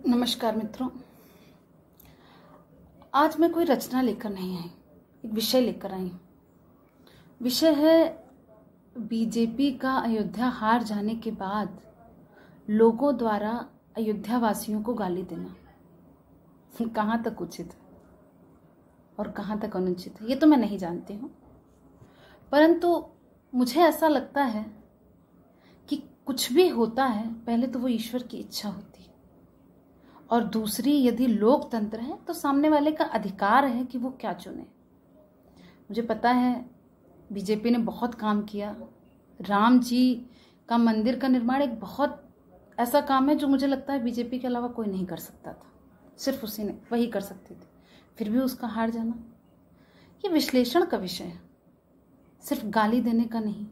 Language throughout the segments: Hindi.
नमस्कार मित्रों। आज मैं कोई रचना लेकर नहीं आई, एक विषय लेकर आई हूँ। विषय है बीजेपी का अयोध्या हार जाने के बाद लोगों द्वारा अयोध्या वासियों को गाली देना कहाँ तक उचित है और कहाँ तक अनुचित है, ये तो मैं नहीं जानती हूँ। परंतु मुझे ऐसा लगता है कि कुछ भी होता है पहले तो वो ईश्वर की इच्छा होती है, और दूसरी यदि लोकतंत्र है तो सामने वाले का अधिकार है कि वो क्या चुने। मुझे पता है बीजेपी ने बहुत काम किया। राम जी का मंदिर का निर्माण एक बहुत ऐसा काम है जो मुझे लगता है बीजेपी के अलावा कोई नहीं कर सकता था, सिर्फ उसी ने वही कर सकती थी। फिर भी उसका हार जाना ये विश्लेषण का विषय है, सिर्फ गाली देने का नहीं।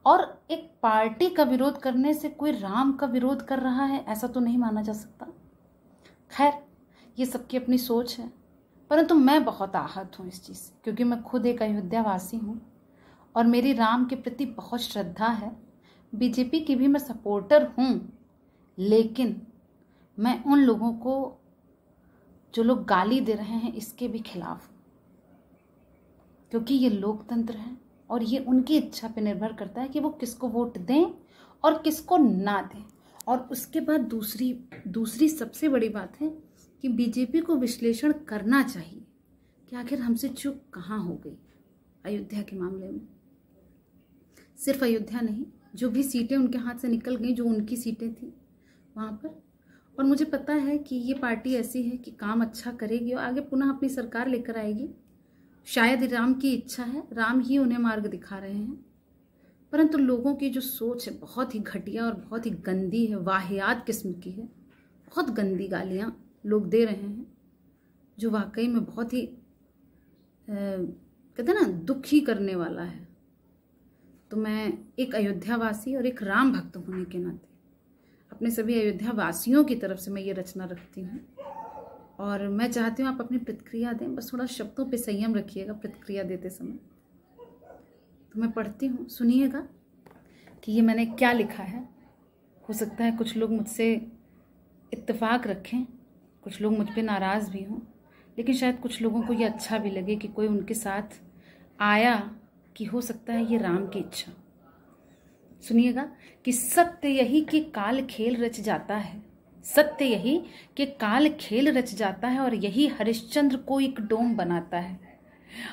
और एक पार्टी का विरोध करने से कोई राम का विरोध कर रहा है ऐसा तो नहीं माना जा सकता। खैर, ये सबकी अपनी सोच है, परंतु मैं बहुत आहत हूँ इस चीज़ से, क्योंकि मैं खुद एक अयोध्या वासी हूँ और मेरी राम के प्रति बहुत श्रद्धा है। बीजेपी की भी मैं सपोर्टर हूँ, लेकिन मैं उन लोगों को जो लोग गाली दे रहे हैं इसके भी खिलाफ हूँ, क्योंकि ये लोकतंत्र है और ये उनकी इच्छा पे निर्भर करता है कि वो किसको वोट दें और किसको ना दें। और उसके बाद दूसरी सबसे बड़ी बात है कि बीजेपी को विश्लेषण करना चाहिए कि आखिर हमसे चूक कहाँ हो गई अयोध्या के मामले में। सिर्फ अयोध्या नहीं, जो भी सीटें उनके हाथ से निकल गई, जो उनकी सीटें थी वहाँ पर। और मुझे पता है कि ये पार्टी ऐसी है कि काम अच्छा करेगी और आगे पुनः अपनी सरकार लेकर आएगी। शायद राम की इच्छा है, राम ही उन्हें मार्ग दिखा रहे हैं। परंतु लोगों की जो सोच है बहुत ही घटिया और बहुत ही गंदी है, वाहियात किस्म की है। बहुत गंदी गालियाँ लोग दे रहे हैं जो वाकई में बहुत ही कहते हैं ना, दुखी करने वाला है। तो मैं एक अयोध्या वासी और एक राम भक्त होने के नाते अपने सभी अयोध्या वासियों की तरफ से मैं ये रचना रखती हूँ, और मैं चाहती हूँ आप अपनी प्रतिक्रिया दें। बस थोड़ा शब्दों पे संयम रखिएगा प्रतिक्रिया देते समय। तो मैं पढ़ती हूँ, सुनिएगा कि ये मैंने क्या लिखा है। हो सकता है कुछ लोग मुझसे इत्तेफाक रखें, कुछ लोग मुझ पे नाराज़ भी हों, लेकिन शायद कुछ लोगों को ये अच्छा भी लगे कि कोई उनके साथ आया, कि हो सकता है ये राम की इच्छा। सुनिएगा कि सत्य यही कि काल खेल रच जाता है, सत्य यही कि काल खेल रच जाता है, और यही हरिश्चंद्र को एक डोम बनाता है।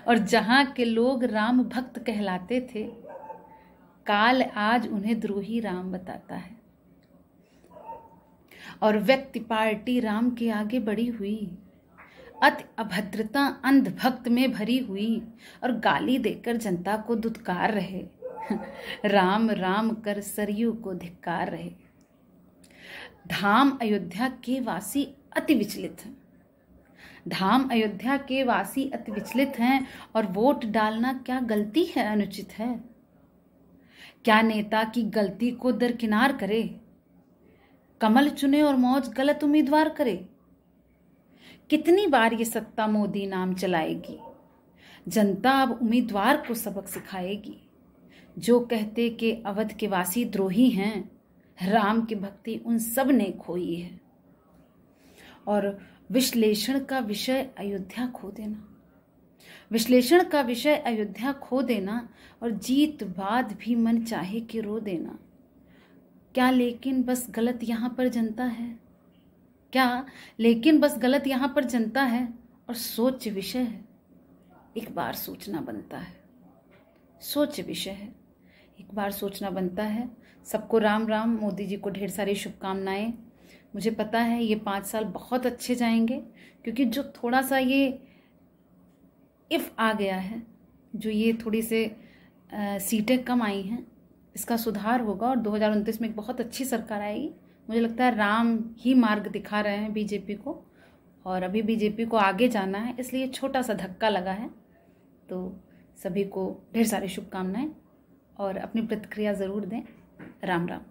और जहाँ के लोग राम भक्त कहलाते थे, काल आज उन्हें द्रोही राम बताता है। और व्यक्ति पार्टी राम के आगे बढ़ी हुई, अति अभद्रता अंधभक्त में भरी हुई, और गाली देकर जनता को दुत्कार रहे। राम राम कर सरयू को धिक्कार रहे। धाम अयोध्या के वासी अति विचलित हैं, धाम अयोध्या के वासी अति विचलित हैं, और वोट डालना क्या गलती है, अनुचित है? क्या नेता की गलती को दरकिनार करे? कमल चुने और मौज गलत उम्मीदवार करे? कितनी बार ये सत्ता मोदी नाम चलाएगी? जनता अब उम्मीदवार को सबक सिखाएगी। जो कहते कि अवध के वासी द्रोही हैं, राम की भक्ति उन सब ने खोई है। और विश्लेषण का विषय अयोध्या खो देना, विश्लेषण का विषय अयोध्या खो देना, और जीत बाद भी मन चाहे कि रो देना। क्या लेकिन बस गलत यहाँ पर जनता है? क्या लेकिन बस गलत यहाँ पर जनता है? और सोच विषय है, एक बार सोचना बनता है। सोच विषय है, एक बार सोचना बनता है। सबको राम राम। मोदी जी को ढेर सारी शुभकामनाएं। मुझे पता है ये 5 साल बहुत अच्छे जाएंगे, क्योंकि जो थोड़ा सा ये इफ़ आ गया है, जो ये थोड़ी से सीटें कम आई हैं, इसका सुधार होगा और 2029 में एक बहुत अच्छी सरकार आएगी। मुझे लगता है राम ही मार्ग दिखा रहे हैं बीजेपी को, और अभी बीजेपी को आगे जाना है, इसलिए छोटा सा धक्का लगा है। तो सभी को ढेर सारी शुभकामनाएं और अपनी प्रतिक्रिया ज़रूर दें। राम राम।